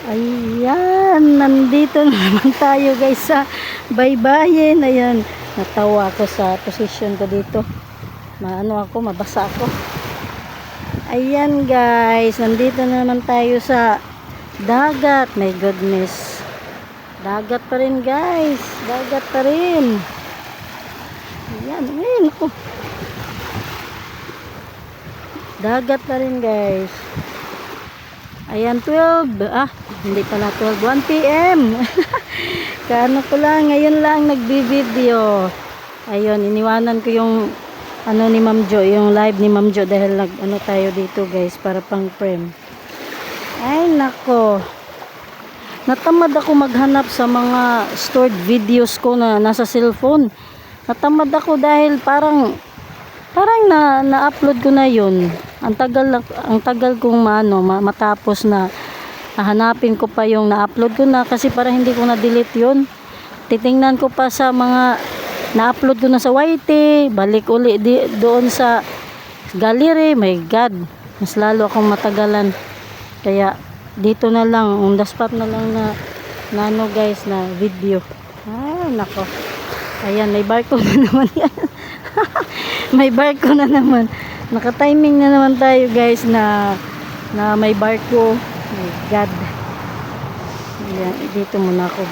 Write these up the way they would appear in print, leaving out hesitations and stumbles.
Ayan, nandito na naman tayo guys sa baybayin. Ayan, natawa ako sa position ko dito. Mabasa ako. Ayan guys, nandito na naman tayo sa dagat. My goodness. Dagat pa rin guys. Dagat pa rin. Ayan, ayun ako. Dagat pa rin guys. Ayan, 12. Hindi pala 12. 1 p.m. Kaano ko lang, ngayon lang nagbi-video. Ayun, iniwanan ko yung ni Ma'am Jo, yung live ni Ma'am Jo dahil tayo dito guys para pang frame. Ay, nako. Natamad ako maghanap sa mga stored videos ko na nasa cellphone. Natamad ako dahil parang na-upload ko na yun. Ang tagal kong matapos na hahanapin ko pa yung na-upload ko na kasi parang hindi ko na-delete yun. Titingnan ko pa sa mga na-upload ko na sa YT, balik uli doon sa gallery. My God, mas lalo akong matagalan. Kaya dito na lang, on the spot na lang na guys, na video. Nako. Ayan, may barko na naman yan. May barko na naman. Naka-timing na naman tayo guys na may barko. My God. Ayan, dito muna ako.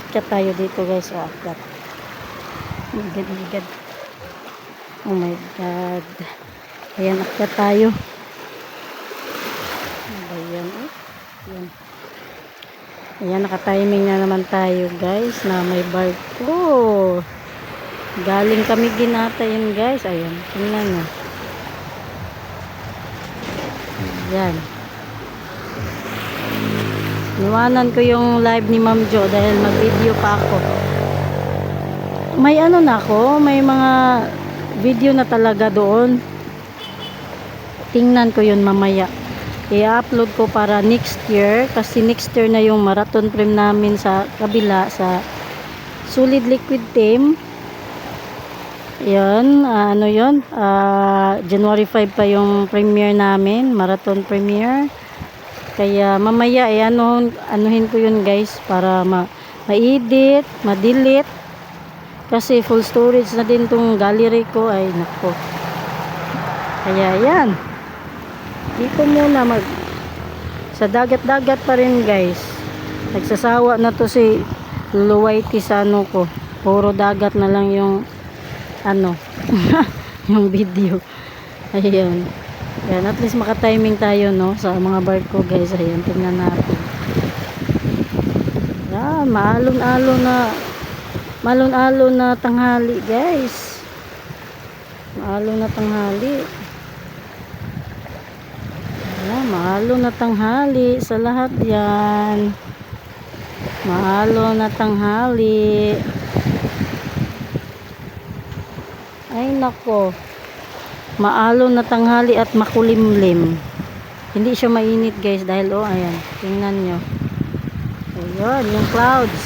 Akyat tayo dito guys. Akyat. Oh my God. Oh my God. Ayan, akyat tayo. Ayan. Ayan. Ayan, naka-timing na naman tayo guys na may barko. Galing kami Ginata yun guys. Ayan, tingnan nyo. Ayan. Niwanan ko yung live ni Ma'am Jo dahil mag-video pa ako. May may mga video na talaga doon. Tingnan ko yun mamaya. I-upload ko para next year kasi next year na yung marathon frame namin sa kabila sa Solid Liquid Team. Yan, January 5 pa yung premiere namin, marathon premiere. Kaya mamaya anuhin ko yun guys para ma-edit, ma-delete. Kasi full storage na din tong gallery ko. Ay nako. Kaya yan. Dito muna sa dagat-dagat pa rin guys. Nagsasawa na to si Luluwayti sa ko. Puro dagat na lang yung yung video. Ayun. Yan, at least maka-timing tayo sa mga barko guys. Ayun, tingnan natin. Yan, maalon-alon na tanghali guys. Maalon na tanghali. Yan, maalon na tanghali sa lahat yan. Maalon na tanghali. Ay nako. Maalon na tanghali at makulimlim. Hindi siya mainit guys dahil ayan, tingnan nyo. Ayun, yung clouds.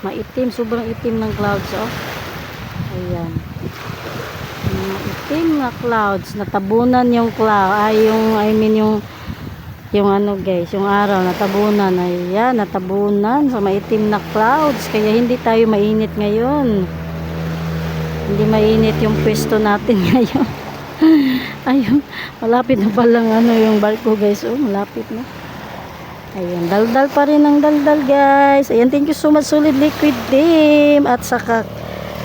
Maitim, sobrang itim ng clouds Ayan. Maitim na clouds, natabunan yung cloud. Yung guys, yung araw natabunan. Ayan, natabunan sa maitim na clouds. Kaya hindi tayo mainit ngayon. Hindi mainit yung pwesto natin ngayon. Ayun, malapit na palang yung barko guys. Malapit na. Ayun, daldal pa rin ang daldal guys. Ayan, thank you so much Solid Liquid Team at saka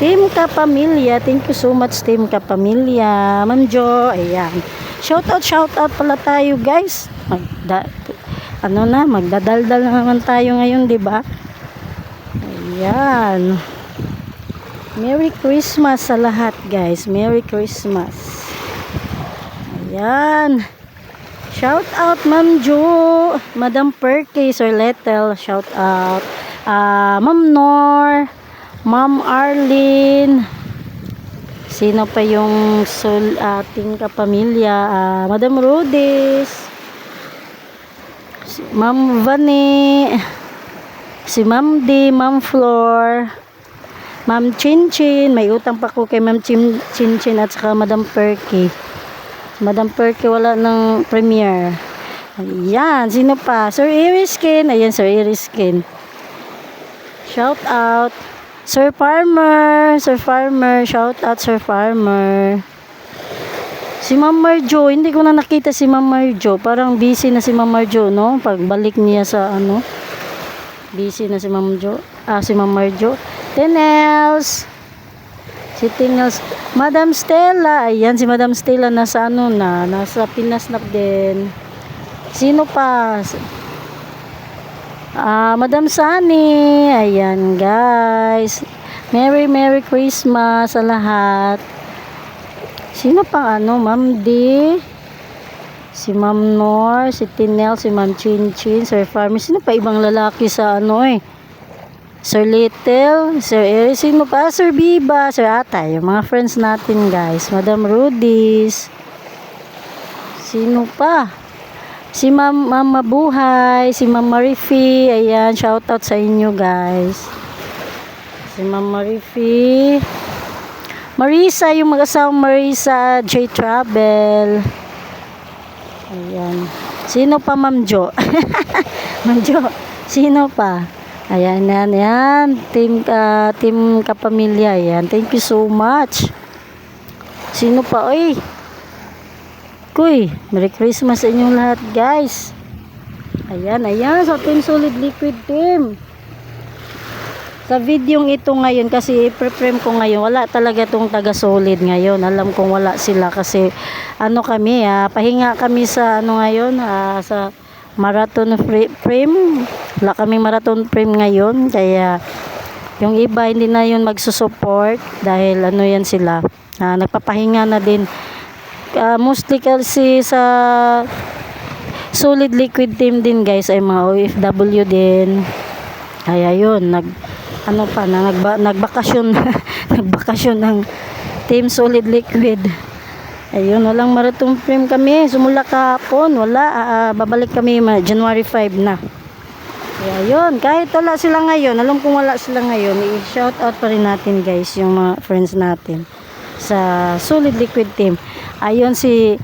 Team Kapamilya. Thank you so much Team Kapamilya. Ma'am Jo, ayan. Shout out pala tayo guys. Magdadaldal na naman tayo ngayon, 'di ba? Ayan. Merry Christmas sa lahat guys. Merry Christmas. Ayan. Shout out Ma'am Jo, Madam Perky, Sir Letel, shout out. Ma'am Nor, Ma'am Arlene. Sino pa yung ating kapamilya? Madam Rudis, Ma'am Vani, si Ma'am D, Ma'am Flor, Ma'am Chinchin. May utang pa ko kay Ma'am Chinchin at saka Madam Perky. Madam Perky wala ng premiere. Ayan, sino pa? Sir Iriskin. Ayan, Sir Iriskin. Shout out. Sir Farmer. Sir Farmer. Shout out, Sir Farmer. Si Ma'am Marjo. Hindi ko na nakita si Ma'am Marjo. Parang busy na si Ma'am Marjo, no? Pagbalik niya sa ano. Busy na si Ma'am Jo. Si Ma'am Marjo. Tenels. Si Tenels. Madam Stella. Ayan, si Madam Stella nasa ano na. Nasa Pinas na din. Sino pa? Madam Sunny. Ayan, guys. Merry Christmas sa lahat. Sino pang ano? Ma'am D. Si Ma'am Nor. Si Tinel. Si Ma'am Chin Chin. Sir Farmer. Sino pa ibang lalaki sa ano eh? Sir Little. Sir Eric. Sino pa? Sir Biba. Sir Atay. Yung mga friends natin, guys. Madam Rudis. Sino pa? Si Ma'am Mabuhay, si Ma'am Marifi, ayan, shout out sa inyo guys. Si Ma'am Marifi. Marisa, yung mag-asawang Marisa J Travel. Ayan. Sino pa Ma'am Jo? Ma'am Jo, sino pa? Ayan, yan. Team Kapamilya, ayan. Thank you so much. Sino pa? Oy, Kuy, Merry Christmas sa inyong lahat guys. Ayan, sa Team Solid Liquid Team. Sa videong ito ngayon, kasi i-preframe ko ngayon, wala talaga tong taga Solid ngayon. Alam kong wala sila kasi ano kami, pahinga kami sa ano ngayon, sa marathon frame. Wala kaming marathon frame ngayon, kaya yung iba hindi na yun magsusupport dahil ano yan sila, nagpapahinga na din. Mostly kasi sa Solid Liquid Team din guys ay mga OFW din. Kaya yun, nagbakasyon nagbakasyon ng Team Solid Liquid. Ayun, walang marathon frame kami. Sumula kahapon, wala. Babalik kami January 5 na. Kaya yun, kahit wala sila ngayon, alam kong wala sila ngayon, i-shout out pa rin natin guys yung mga friends natin sa Solid Liquid Team. Ayun si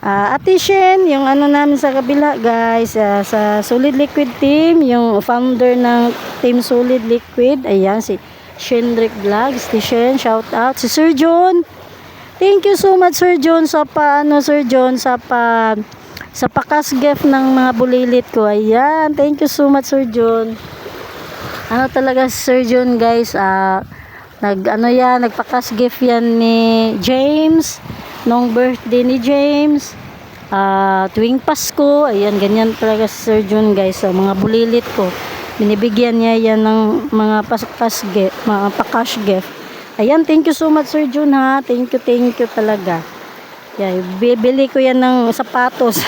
Ate Shen, yung ano namin sa kabila guys, sa Solid Liquid Team, yung founder ng Team Solid Liquid. Ayan si Shendrick Vlogs, si Shen, shout out. Si Sir John, thank you so much Sir John sa pakas gift ng mga bulilit ko. Ayan, thank you so much Sir John. Ano talaga si Sir John guys, nagpakas gift yan ni James nung birthday ni James, tuwing Pasko. Ayan, ganyan talaga si Sir John guys, sa mga bulilit ko binibigyan niya yan ng mga pakas gift. Ayan, thank you so much Sir John ha, thank you talaga. Yeah, bibili ko yan ng sapatos.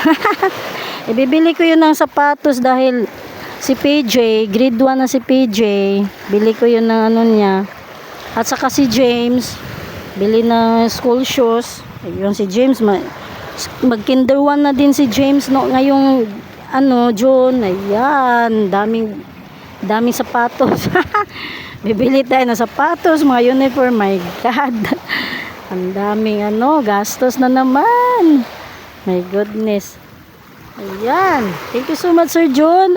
Ibibili ko yun ng sapatos dahil si PJ, grade 1 na si PJ, bili ko yun ng ano niya. At saka si James, bili ng school shoes. Ayun, si James, mag kinder 1 na din si James no, ngayong June. Ayan, daming sapatos. Bibili tayo ng sapatos, mga uniform. My God. Ang daming gastos na naman. My goodness. Ayan. Thank you so much Sir John.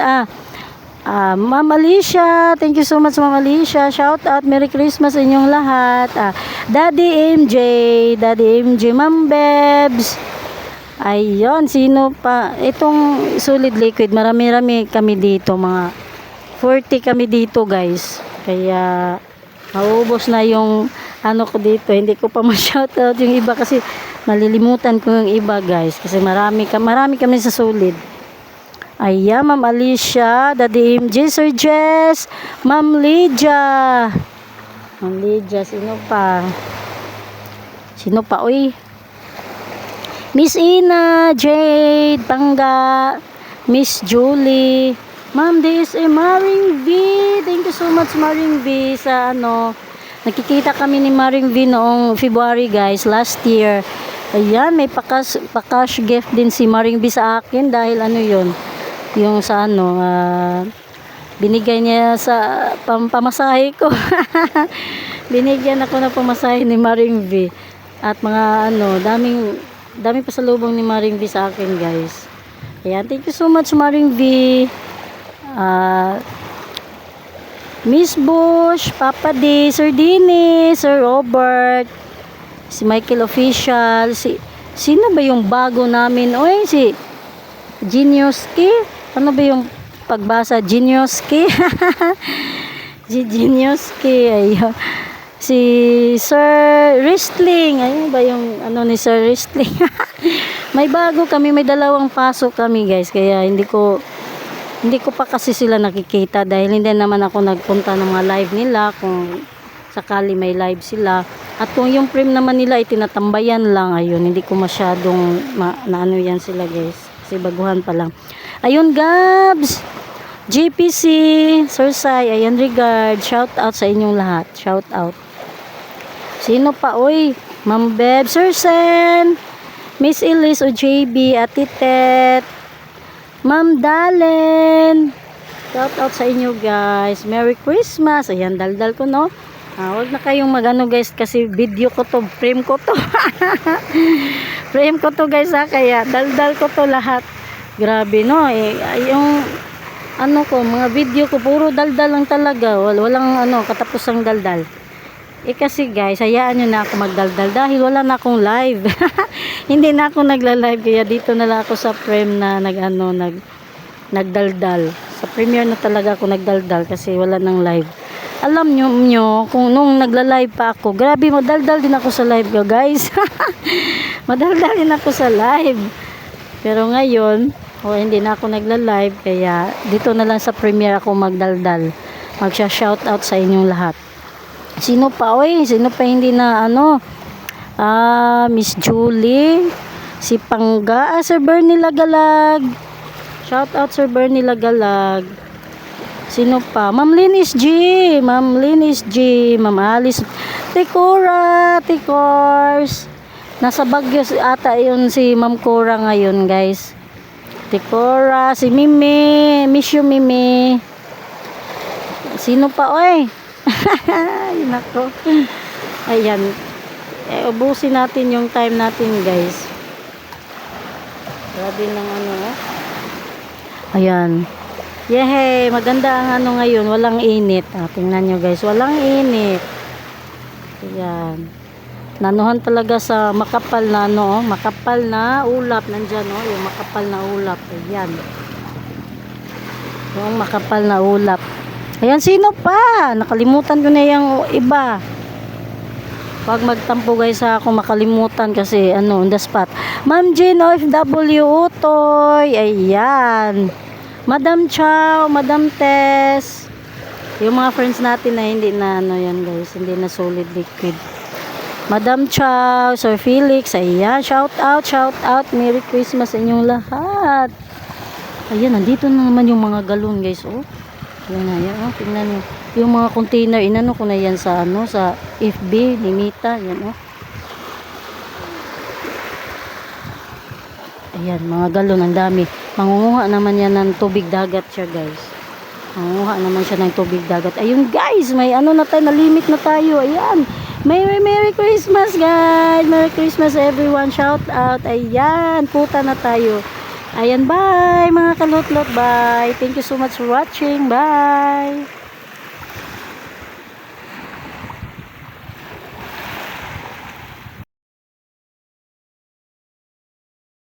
Ma'am Alicia, thank you so much Ma'am Alicia. Shout out, Merry Christmas sa inyong lahat. Daddy MJ, Ma'am Bebs. Ayun, sino pa? Itong Solid Liquid, marami-rami kami dito, mga 40 kami dito guys. Kaya maubos na yung ko dito. Hindi ko pa ma-shout out yung iba kasi malilimutan ko yung iba guys. Kasi marami kami sa Solid. Ayan, Ma'am Alicia, Daddy MJ, Sir Jess, Ma'am Lydia. Sino pa? Uy, Miss Ina, Jade, Tangga, Miss Julie, Ma'am DSA, Maring V. Thank you so much Maring V sa nakikita kami ni Maring V noong February guys, last year. Ayan, may pakas gift din si Maring V sa akin dahil yun, yung sa binigay niya sa pamasahe ko. Binigyan ako ng pamasahe ni Maring V. At mga daming pasalubong ni Maring V sa akin guys. Ayan, thank you so much, Maring V. Miss Bush, Papa D, Sir Dini, Sir Robert, si Michael Official, sino ba yung bago namin? Oy, si Genioski? Ano ba yung pagbasa? Genioski? Si Genioski, ayun. Si Sir Wrestling, ayun ba yung ano ni Sir Wrestling? May bago kami, may dalawang pasok kami guys, kaya hindi ko pa kasi sila nakikita dahil hindi naman ako nagpunta ng mga live nila kung sakali may live sila. At kung yung frame naman nila ay tinatambayan lang, ayun, hindi ko masyadong naano yan sila guys. Kasi baguhan pa lang. Ayun, Gabs! JPC, Sir Sai, ayan, regard. Shout out sa inyong lahat. Shout out. Sino pa? Uy, Ma'am Beb, Sir Sen, Miss Elise o JB, Ate Tet, Ma'am Dalen. Shout out sa inyo guys. Merry Christmas. Ayan, daldal ko no. Wag na kayong magano guys kasi video ko to, frame ko to. Frame ko to guys kaya daldal ko to lahat. Grabe no. Yung ano ko, mga video ko puro daldal lang talaga. Walang ano katapusang daldal. Kasi guys, hayaan nyo na ako magdaldal dahil wala na akong live. Hindi na ako nagla-live kaya dito na lang ako sa frame na nagdaldal. Sa premiere na talaga ako nagdaldal kasi wala nang live. Alam nyo kung nung nagla-live pa ako, grabe madaldal din ako sa live ko guys. Madaldal din ako sa live. Pero ngayon, hindi na ako nagla-live kaya dito na lang sa premiere ako magdaldal. Magsha-shoutout sa inyong lahat. Sino pa? Sino pa hindi na ano? Miss Julie, si Pangga, Sir Bernie Lagalag. Shout out Sir Bernie Lagalag. Sino pa? Ma'am Linis G, Ma'am Alice, Tikora, Tikors. Nasa Baguio ata yun si Ma'am Cora ngayon, guys. Tikora, si Mimi, miss you Mimi. Sino pa? Yun ako. Ayan. Ubusin natin yung time natin guys. Grabe ng ano. Ayan. Yehey. Maganda ang ano ngayon. Walang init. Tingnan nyo guys. Walang init. Ayan. Nanuhan talaga sa makapal na ano. Makapal na ulap. Nandyan yung makapal na ulap. Ayan. Yung makapal na ulap. Ayan, sino pa? Nakalimutan ko na yung iba. Huwag magtampo guys kung makalimutan kasi on the spot. Ma'am Jean OFW Utoy. Ayan. Madam Chow, Madam Tess. Yung mga friends natin na hindi na yan guys. Hindi na solid liquid. Madam Chow, Sir Felix. Ayan. Shout out. Merry Christmas sa inyong lahat. Ayan, nandito na naman yung mga galon guys. Yan, tingnan nyo. Yung mga container, inano ko na yan sa sa FB, limita, yan Ayan, mga galon, ang dami. Mangunguha naman yan ng tubig dagat siya, guys. Mangunguha naman siya ng tubig dagat. Ayun, guys, may na tayo, na-limit na tayo. Ayan. Merry Christmas, guys. Merry Christmas, everyone. Shout out. Ayan, puta na tayo. Ayan, bye mga kalutlot, bye. Thank you so much for watching, bye.